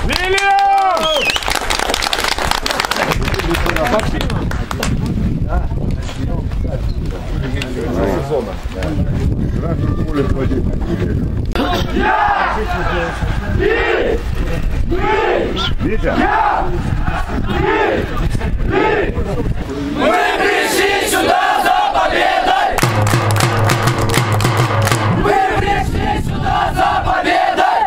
Мы пришли сюда за победой! Мы пришли сюда за победой!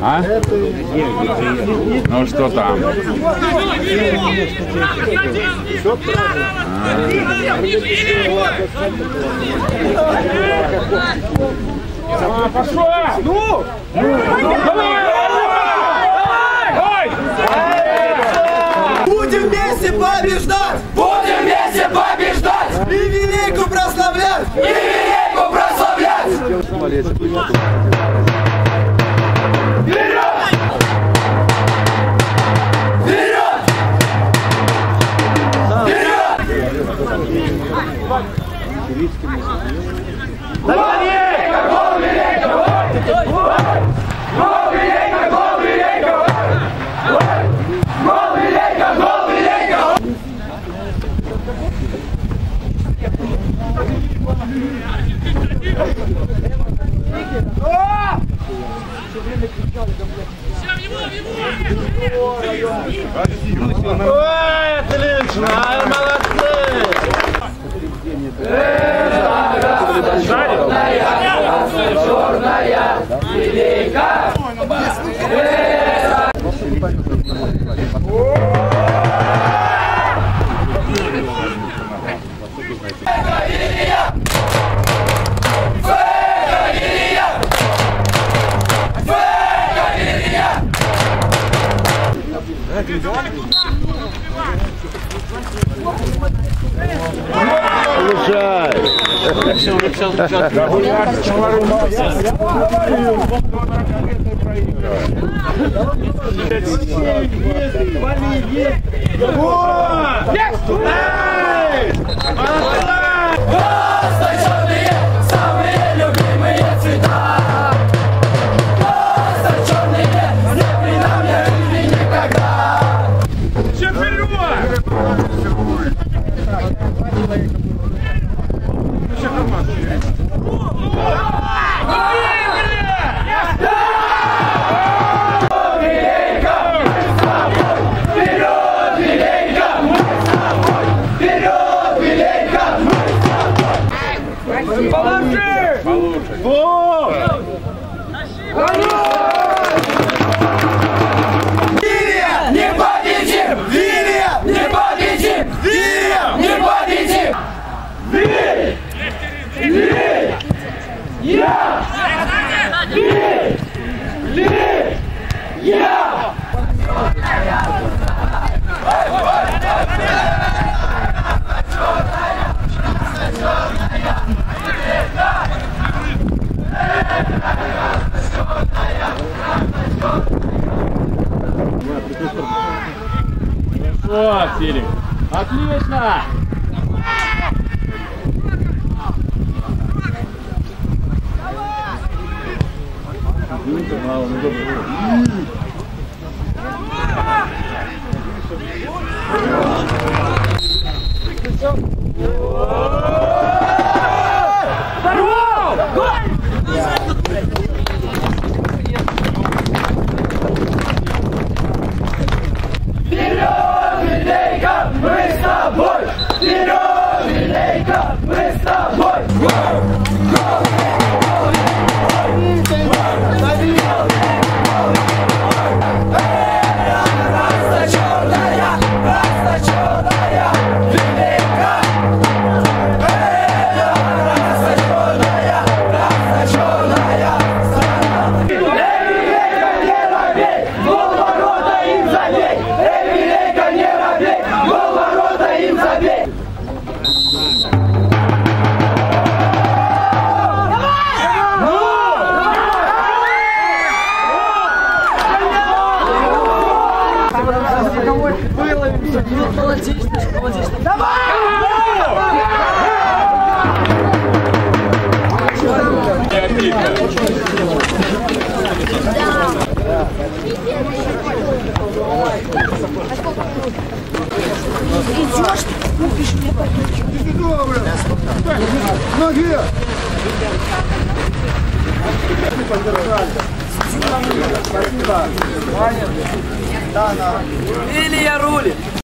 А? Ну что там? Пошла! Ну! Будем вместе побеждать! Будем вместе побеждать! И велику прославлять! И велику прославлять! Вперед! Вперед! Ой, отлично! Молодцы! Черная, велика! Черные, самые любимые цвета. Черные, не при нам не жили никогда. Хорошо, Филипп. Отлично! Молодец, молодец. Давай! Идешь, купишь мне пакетик. Ноги! Спасибо. Или я рулит.